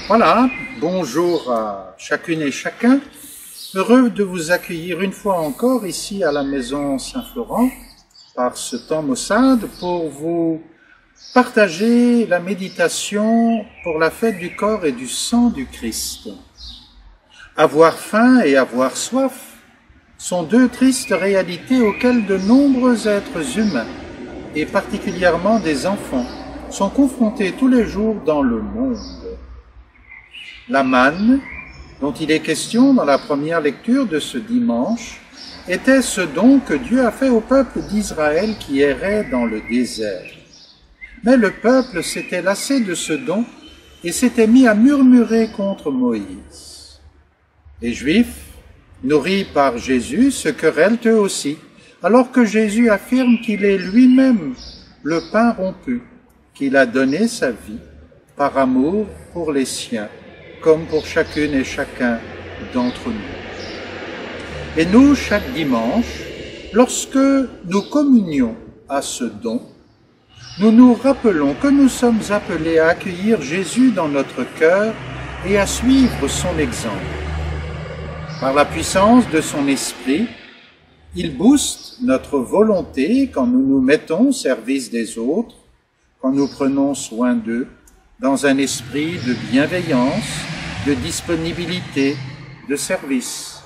Voilà, bonjour à chacune et chacun. Heureux de vous accueillir une fois encore ici à la maison Saint-Florent par ce temps maussade pour vous partager la méditation pour la fête du corps et du sang du Christ. Avoir faim et avoir soif sont deux tristes réalités auxquelles de nombreux êtres humains, et particulièrement des enfants, sont confrontés tous les jours dans le monde. La manne, dont il est question dans la première lecture de ce dimanche, était ce don que Dieu a fait au peuple d'Israël qui errait dans le désert. Mais le peuple s'était lassé de ce don et s'était mis à murmurer contre Moïse. Les Juifs, nourris par Jésus, se querellent eux aussi, alors que Jésus affirme qu'il est lui-même le pain rompu, qu'il a donné sa vie par amour pour les siens, comme pour chacune et chacun d'entre nous. Et nous, chaque dimanche, lorsque nous communions à ce don, nous nous rappelons que nous sommes appelés à accueillir Jésus dans notre cœur et à suivre son exemple. Par la puissance de son esprit, il booste notre volonté quand nous nous mettons au service des autres, quand nous prenons soin d'eux, dans un esprit de bienveillance, de disponibilité, de service.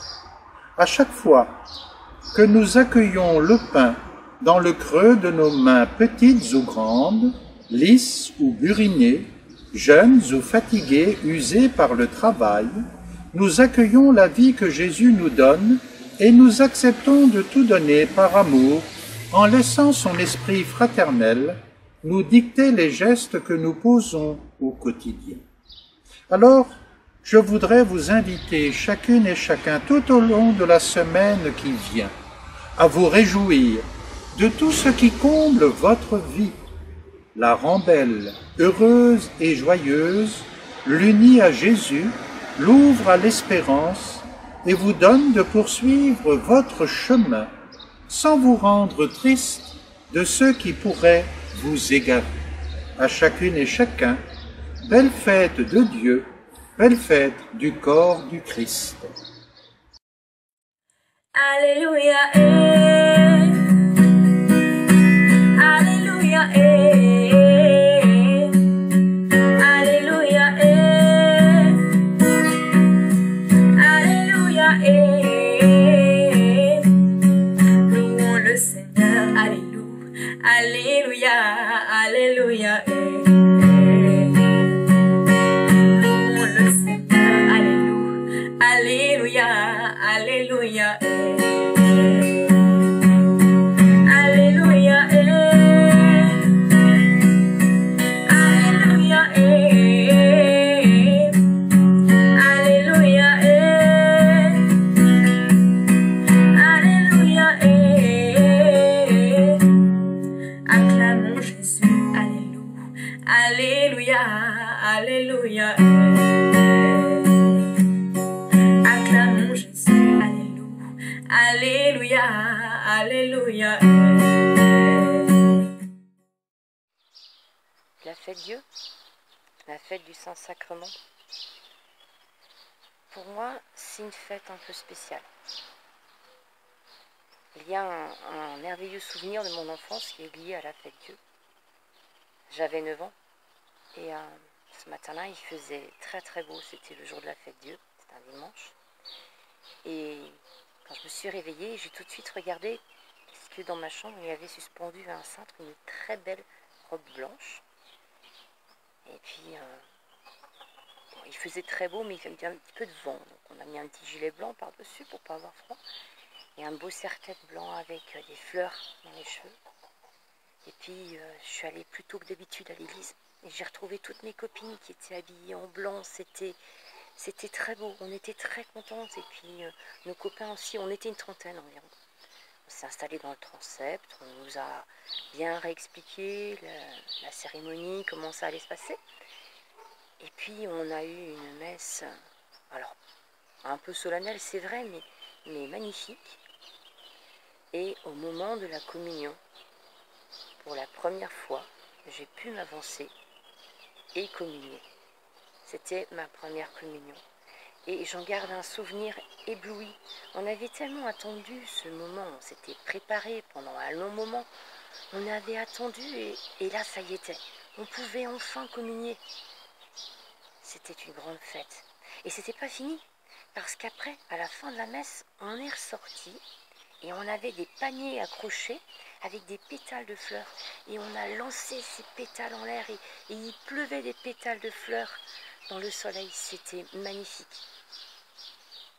À chaque fois que nous accueillons le pain dans le creux de nos mains petites ou grandes, lisses ou burinées, jeunes ou fatiguées, usées par le travail, nous accueillons la vie que Jésus nous donne et nous acceptons de tout donner par amour en laissant son esprit fraternel nous dicter les gestes que nous posons au quotidien. Alors, je voudrais vous inviter chacune et chacun tout au long de la semaine qui vient à vous réjouir de tout ce qui comble votre vie, la rend belle, heureuse et joyeuse, l'unit à Jésus, l'ouvre à l'espérance et vous donne de poursuivre votre chemin sans vous rendre triste de ceux qui pourraient vous égarer. À chacune et chacun, belle fête de Dieu, belle fête du corps du Christ. Alléluia, Alléluia, Alléluia, Alléluia, louons le Seigneur, Alléluia, Alléluia, Alléluia, louons le Seigneur, Alléluia, Alléluia, Alléluia, Alléluia, Alléluia, Alléluia, acclamons Jésus, Alléluia, Alléluia, acclamons Jésus, Alléluia, Alléluia. La fête Dieu, la fête du Saint-Sacrement, pour moi, c'est une fête un peu spéciale. Il y a un merveilleux souvenir de mon enfance qui est lié à la fête Dieu. J'avais 9 ans et ce matin-là, il faisait très très beau, c'était le jour de la fête Dieu, c'était un dimanche. Et quand je me suis réveillée, j'ai tout de suite regardé, parce que dans ma chambre, il y avait suspendu à un cintre une très belle robe blanche. Et puis, bon, il faisait très beau, mais il y avait un petit peu de vent. Donc on a mis un petit gilet blanc par-dessus pour ne pas avoir froid. Et un beau serre-tête blanc avec des fleurs dans les cheveux. Et puis, je suis allée plus tôt que d'habitude à l'église. Et j'ai retrouvé toutes mes copines qui étaient habillées en blanc. C'était très beau, on était très contentes. Et puis, nos copains aussi, on était une trentaine environ. On s'est installé dans le transept, on nous a bien réexpliqué la cérémonie, comment ça allait se passer. Et puis on a eu une messe, alors un peu solennelle c'est vrai, mais magnifique. Et au moment de la communion, pour la première fois, j'ai pu m'avancer et communier. C'était ma première communion. Et j'en garde un souvenir ébloui. On avait tellement attendu ce moment, on s'était préparé pendant un long moment. On avait attendu et là, ça y était. On pouvait enfin communier. C'était une grande fête. Et c'était pas fini, parce qu'après, à la fin de la messe, on est ressorti et on avait des paniers accrochés avec des pétales de fleurs. Et on a lancé ces pétales en l'air et il pleuvait des pétales de fleurs dans le soleil. C'était magnifique.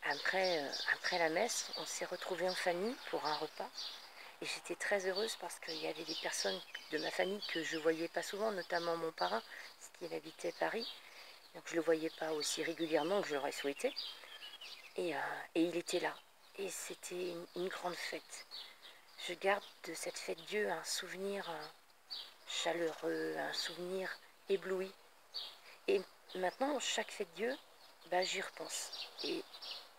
Après la messe, on s'est retrouvés en famille pour un repas. Et j'étais très heureuse parce qu'il y avait des personnes de ma famille que je ne voyais pas souvent, notamment mon parrain, parce qu'il habitait Paris. Donc je ne le voyais pas aussi régulièrement que je l'aurais souhaité. Et il était là. Et c'était une grande fête. Je garde de cette fête Dieu un souvenir chaleureux, un souvenir ébloui. Et maintenant, chaque fête Dieu, j'y repense. Et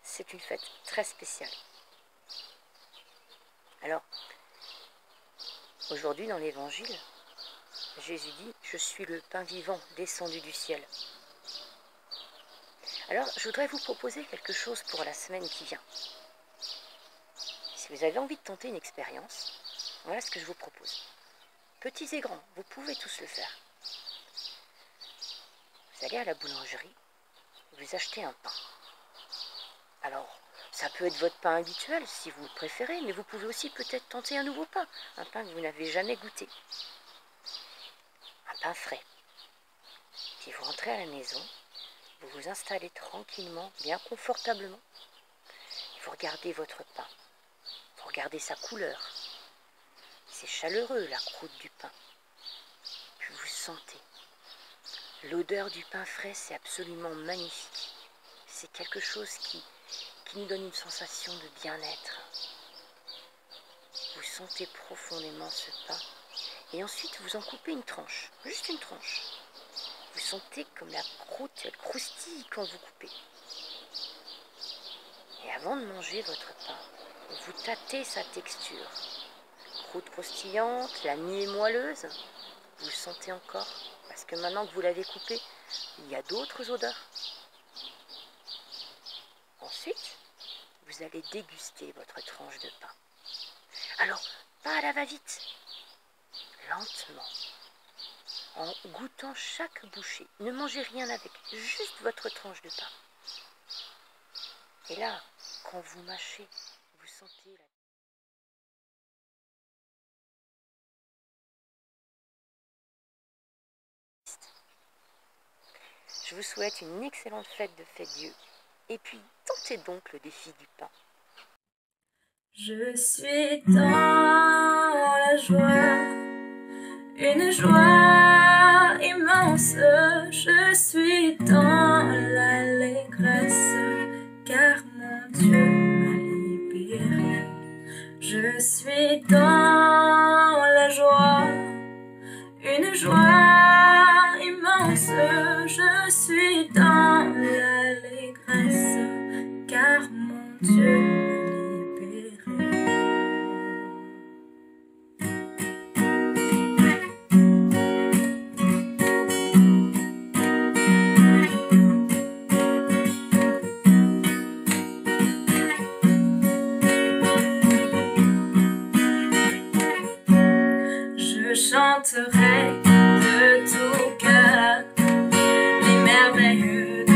c'est une fête très spéciale. Alors, aujourd'hui dans l'Évangile, Jésus dit « Je suis le pain vivant descendu du ciel ». Alors, je voudrais vous proposer quelque chose pour la semaine qui vient. Si vous avez envie de tenter une expérience, voilà ce que je vous propose. Petits et grands, vous pouvez tous le faire. Vous allez à la boulangerie, vous achetez un pain. Alors, ça peut être votre pain habituel si vous le préférez, mais vous pouvez aussi peut-être tenter un nouveau pain, un pain que vous n'avez jamais goûté. Un pain frais. Puis vous rentrez à la maison, vous vous installez tranquillement, bien confortablement, et vous regardez votre pain. Vous regardez sa couleur. C'est chaleureux, la croûte du pain. Puis vous sentez. L'odeur du pain frais, c'est absolument magnifique. C'est quelque chose qui nous donne une sensation de bien-être. Vous sentez profondément ce pain. Et ensuite, vous en coupez une tranche. Juste une tranche. Vous sentez comme la croûte, elle croustille quand vous coupez. Et avant de manger votre pain, vous tâtez sa texture. Croûte croustillante, la mie est moelleuse. Vous le sentez encore, parce que maintenant que vous l'avez coupé, il y a d'autres odeurs. Ensuite, vous allez déguster votre tranche de pain. Alors, pas à la va-vite, lentement, en goûtant chaque bouchée. Ne mangez rien avec, juste votre tranche de pain. Et là, quand vous mâchez, vous sentez la... Je vous souhaite une excellente fête de Fête Dieu. Et puis, tentez donc le défi du pain. Je suis dans la joie, une joie immense. Je suis dans l'allégresse, car mon Dieu m'a libéré. Je suis dans la joie, une joie immense. Je suis dans l'allégresse, car mon Dieu m'a libéré. Je chanterai de tout cœur les merveilles de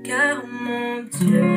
car mon Dieu